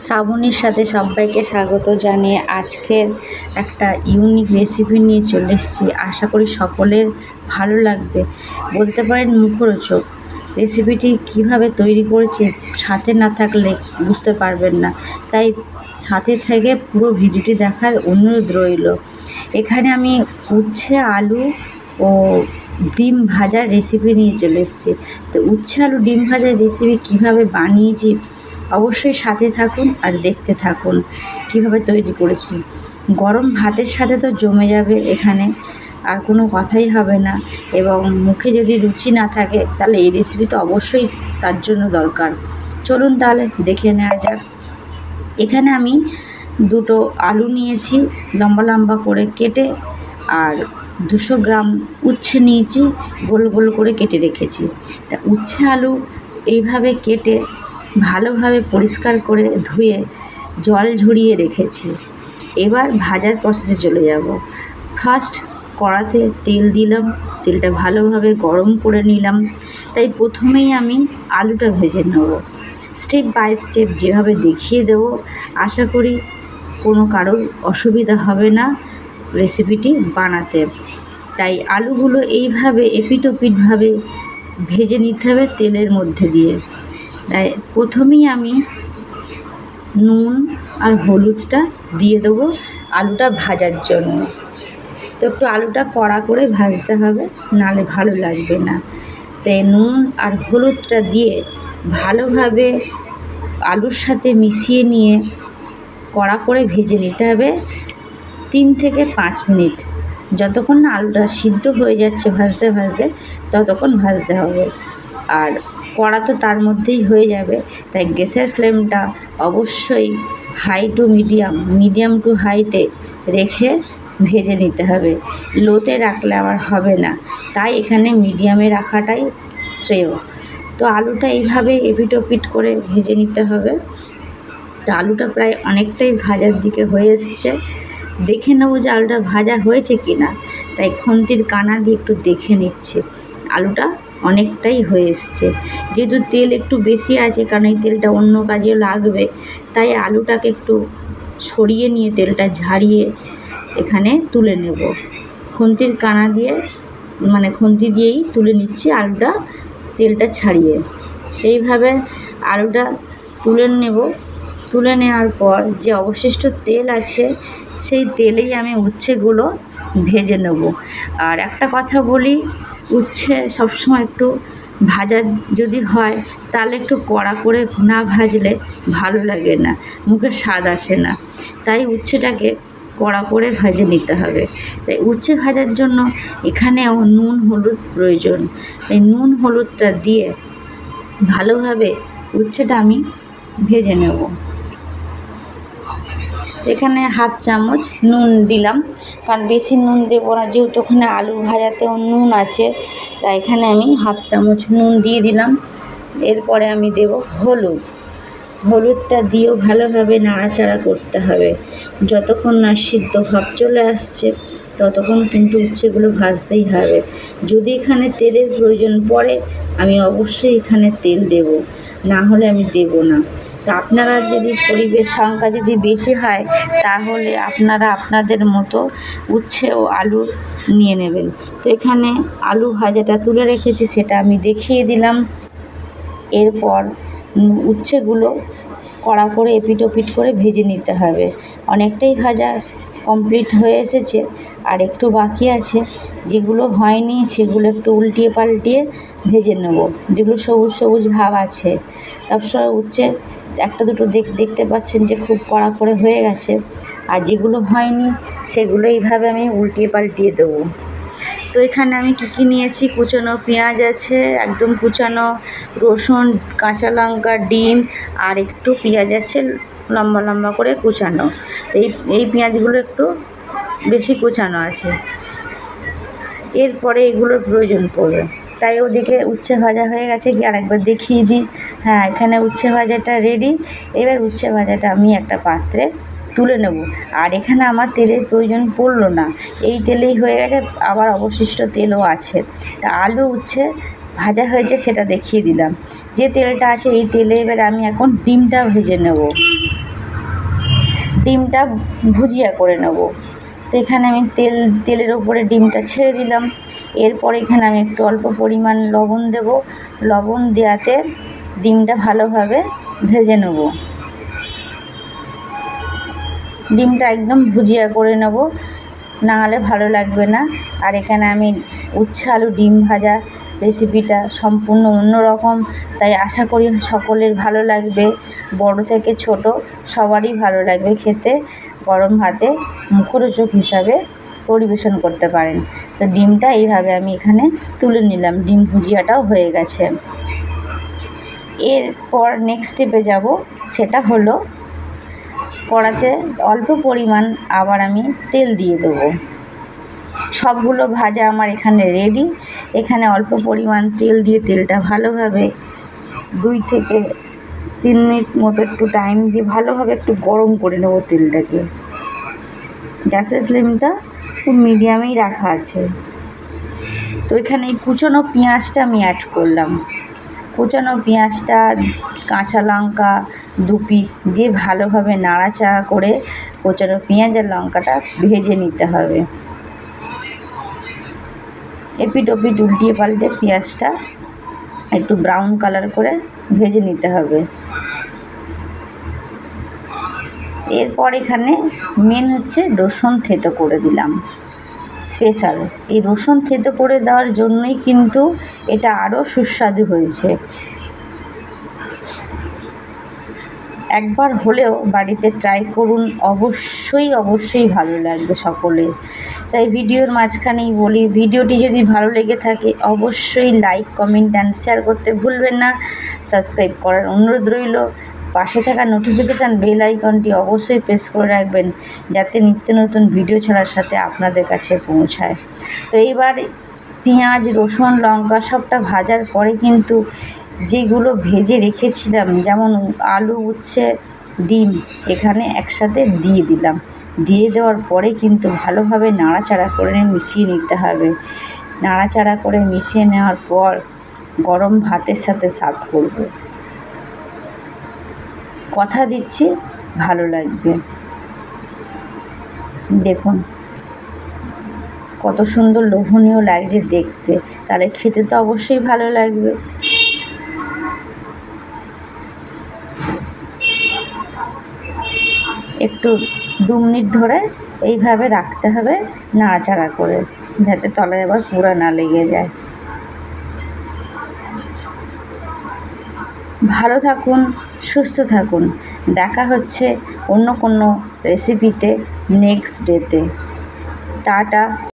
শ্রাবণীর সাথে সবাইকে স্বাগত জানিয়ে আজকের একটা ইউনিক রেসিপি নিয়ে চলে এসেছি। আশা করি সকলের ভালো লাগবে, বলতে পারেন মুখরোচক। রেসিপিটি কিভাবে তৈরি করেছি সাথে না থাকলে বুঝতে পারবেন না, তাই সাথে থেকে পুরো ভিডিওটি দেখার অনুরোধ রইল। এখানে আমি উচ্ছে, আলু ও ডিম ভাজার রেসিপি নিয়ে চলে এসেছি। তো উচ্ছে আলু ডিম ভাজার রেসিপি কিভাবে বানিয়েছি অবশ্যই সাথে থাকুন আর দেখতে থাকুন কিভাবে তৈরি করেছি। গরম ভাতের সাথে তো জমে যাবে, এখানে আর কোনো কথাই হবে না। এবং মুখে যদি রুচি না থাকে তাহলে এই রেসিপি তো অবশ্যই তার জন্য দরকার। চলুন তাহলে দেখে নেওয়া যাক। এখানে আমি দুটো আলু নিয়েছি লম্বা লম্বা করে কেটে, আর 200 গ্রাম উচ্ছে নিয়েছি গোল গোল করে কেটে রেখেছি। তা উচ্ছে আলু এইভাবে কেটে ভালোভাবে পরিষ্কার করে ধুয়ে জল ঝরিয়ে রেখেছি। এবার ভাজার প্রসেসে চলে যাব। ফার্স্ট কড়াতে তেল দিলাম, তেলটা ভালোভাবে গরম করে নিলাম। তাই প্রথমেই আমি আলুটা ভেজে নেব, স্টেপ বাই স্টেপ যেভাবে দেখিয়ে দেবো। আশা করি কোনো কারোর অসুবিধা হবে না রেসিপিটি বানাতে। তাই আলুগুলো এইভাবে এপিট ওপিটভাবে ভেজে নিতে হবে তেলের মধ্যে দিয়ে। তাই প্রথমেই আমি নুন আর হলুদটা দিয়ে দেবো আলুটা ভাজার জন্য। তো একটু আলুটা কড়া করে ভাজতে হবে, নাহলে ভালো লাগবে না। তাই নুন আর হলুদটা দিয়ে ভালোভাবে আলুর সাথে মিশিয়ে নিয়ে কড়া করে ভেজে নিতে হবে 3 থেকে 5 মিনিট। যতক্ষণ না আলুটা সিদ্ধ হয়ে যাচ্ছে ভাজতে ভাজতে, ততক্ষণ ভাজতে হবে। আর কড়া তো তার মধ্যেই হয়ে যাবে, তাই গ্যাসের ফ্লেমটা অবশ্যই হাই টু মিডিয়াম টু হাইতে রেখে ভেজে নিতে হবে। লোতে রাখলে আবার হবে না, তাই এখানে মিডিয়ামে রাখাটাই শ্রেয়। তো আলুটা এইভাবে এপিট ওপিট করে ভেজে নিতে হবে। তো আলুটা প্রায় অনেকটাই ভাজার দিকে হয়ে এসছে। দেখে নেবো যে আলুটা ভাজা হয়েছে কি না, তাই খুন্তির কানা দিয়ে একটু দেখে নিচ্ছি। আলুটা অনেকটাই হয়ে এসছে। যেহেতু তেল একটু বেশি আছে, কারণ এই তেলটা অন্য কাজেও লাগবে, তাই আলুটাকে একটু সরিয়ে নিয়ে তেলটা ঝারিয়ে এখানে তুলে নেব। খুন্তির কানা দিয়ে খুন্তি দিয়েই তুলে নিচ্ছি আলুটা তেলটা ছাড়িয়ে। এইভাবে আলুটা তুলে নেব। তুলে নেওয়ার পর যে অবশিষ্ট তেল আছে সেই তেলেই আমি উচ্ছেগুলো ভেজে নেব। আর একটা কথা বলি, উচ্ছে সবসময় একটু ভাজা যদি হয় তাহলে একটু কড়া করে না ভাজলে ভালো লাগে না, মুখে স্বাদ আসে না। তাই উচ্ছেটাকে কড়া করে ভেজে নিতে হবে। তাই উচ্ছে ভাজার জন্য এখানেও নুন হলুদ প্রয়োজন। তাই নুন হলুদটা দিয়ে ভালোভাবে উচ্ছেটা আমি ভেজে নেব। এখানে হাফ চামচ নুন দিলাম, কারণ বেশি নুন দেবো না, যেহেতু ওখানে আলু ভাজাতেও নুন আছে। তাই এখানে আমি হাফ চামচ নুন দিয়ে দিলাম। এরপরে আমি দেব হলুদটা দিয়েও ভালোভাবে নাড়াচাড়া করতে হবে। যতক্ষণ না সিদ্ধ ভাব চলে আসছে ততক্ষণ কিন্তু উচ্ছেগুলো ভাজতেই হবে। যদি এখানে তেলের প্রয়োজন পড়ে আমি অবশ্যই এখানে তেল দেব, না হলে আমি দেব না। তা আপনারা যদি পরিবেশ সংখ্যা যদি বেশি হয় তাহলে আপনারা আপনাদের মতো উচ্ছে ও আলু নিয়ে নেবেন। তো এখানে আলু ভাজাটা তুলে রেখেছি, সেটা আমি দেখিয়ে দিলাম। এরপর উচ্ছেগুলো কড়া করে এপিট ওপিট করে ভেজে নিতে হবে। অনেকটাই ভাজা কমপ্লিট হয়ে এসেছে, আর একটু বাকি আছে। যেগুলো হয়নি সেগুলো একটু উল্টিয়ে পাল্টিয়ে ভেজে নেব। যেগুলো সবুজ সবুজ ভাব আছে, সবসময় উচ্ছে একটা দুটো দেখতে পাচ্ছেন যে খুব কড়া করে হয়ে গেছে, আর যেগুলো হয়নি সেগুলো এইভাবে আমি উল্টিয়ে পাল্টিয়ে দেবো। তো এখানে আমি কী নিয়েছি, কুচানো পেঁয়াজ আছে, একদম কুচানো রসুন, কাঁচা লঙ্কা, ডিম, আর একটু পেঁয়াজ আছে লম্বা লম্বা করে কুচানো। এই পেঁয়াজগুলো একটু বেশি কুচানো আছে। এরপরে এগুলোর প্রয়োজন পড়বে। তাই ওদিকে উচ্ছে ভাজা হয়ে গেছে, কি আরেকবার দেখিয়ে দিই। হ্যাঁ, এখানে উচ্ছে ভাজাটা রেডি। এবার উচ্ছে ভাজাটা আমি একটা পাত্রে তুলে নেব। আর এখানে আমার তেলের প্রয়োজন পড়লো না, এই তেলেই হয়ে গেছে। আবার অবশিষ্ট তেলও আছে। তা আলু উচ্ছে ভাজা হয়েছে সেটা দেখিয়ে দিলাম। যে তেলটা আছে এই তেলে এবার আমি এখন ডিমটা ভেজে নেব। ডিমটা ভুজিয়া করে নেব। তো এখানে আমি তেলের ওপরে ডিমটা ছেড়ে দিলাম। এরপর এখানে আমি একটু অল্প পরিমাণ লবণ দেব। লবণ দেওয়াতে ডিমটা ভালোভাবে ভেজে নেব। ডিমটা একদম ভুজিয়া করে নেব, না হলে ভালো লাগবে না। আর এখানে আমি উচ্ছে আলু ডিম ভাজা রেসিপিটা সম্পূর্ণ অন্যরকম, তাই আশা করি সকলের ভালো লাগবে। বড় থেকে ছোট সবারই ভালো লাগবে খেতে। গরম ভাতে মুখরোচক হিসাবে পরিবেশন করতে পারেন। তো ডিমটা এইভাবে আমি এখানে তুলে নিলাম, ডিম ভুজিয়াটাও হয়ে গেছে। এরপর নেক্সট স্টেপে যাব, সেটা হলো কড়াতে অল্প পরিমাণ আবার আমি তেল দিয়ে দেবো। সবগুলো ভাজা আমার এখানে রেডি। এখানে অল্প পরিমাণ তেল দিয়ে তেলটা ভালোভাবে 2 থেকে 3 মিনিট মতো একটু টাইম দিয়ে ভালোভাবে একটু গরম করে নেব তেলটাকে। গ্যাসের ফ্লেমটা খুব মিডিয়ামেই রাখা আছে। তো এখানে এই কুচানো পেঁয়াজটা আমি অ্যাড করলাম। কুচানো পেঁয়াজটা, কাঁচা লঙ্কা 2 পিস দিয়ে ভালোভাবে নাড়াচাড়া করে কুচানো পেঁয়াজ আর লঙ্কাটা ভেজে নিতে হবে। এপিট ওপিট উল্টিয়ে পাল্টে পেঁয়াজটা একটু ব্রাউন কালার করে ভেজে নিতে হবে। এরপর এখানে মেন হচ্ছে রসুন থেতো করে দিলাম, স্পেশাল। এই রসুন থেতো করে দেওয়ার জন্যই কিন্তু এটা আরও সুস্বাদু হয়েছে। একবার হলেও বাড়িতে ট্রাই করুন, অবশ্যই ভালো লাগবে সকলের। তাই ভিডিওর মাঝখানেই বলি, ভিডিওটি যদি ভালো লেগে থাকে অবশ্যই লাইক, কমেন্ট অ্যান্ড শেয়ার করতে ভুলবেন না। সাবস্ক্রাইব করার অনুরোধ রইল। পাশে থাকা নোটিফিকেশান বেল আইকনটি অবশ্যই প্রেস করে রাখবেন, যাতে নিত্য নতুন ভিডিও ছাড়ার সাথে আপনাদের কাছে পৌঁছায়। তো এবার পেঁয়াজ, রসুন, লঙ্কা সবটা ভাজার পরে কিন্তু যেগুলো ভেজে রেখেছিলাম, যেমন আলু, উচ্ছে, ডিম, এখানে একসাথে দিয়ে দিলাম। দিয়ে দেওয়ার পরে কিন্তু ভালোভাবে নাড়াচাড়া করে মিশিয়ে নিতে হবে। নাড়াচাড়া করে মিশিয়ে নেওয়ার পর গরম ভাতের সাথে সার্ভ করব। কথা দিচ্ছি ভালো লাগবে। দেখুন কত সুন্দর লোভনীয় লাগছে দেখতে, তাহলে খেতে তো অবশ্যই ভালো লাগবে। একটু 2 মিনিট ধরে এইভাবে রাখতে হবে নাড়াচাড়া করে, যাতে তলায় আবার পুরা না লেগে যায়। ভালো থাকুন, সুস্থ থাকুন। দেখা হচ্ছে অন্য কোনো রেসিপিতে নেক্সট ডেতে। টাটা।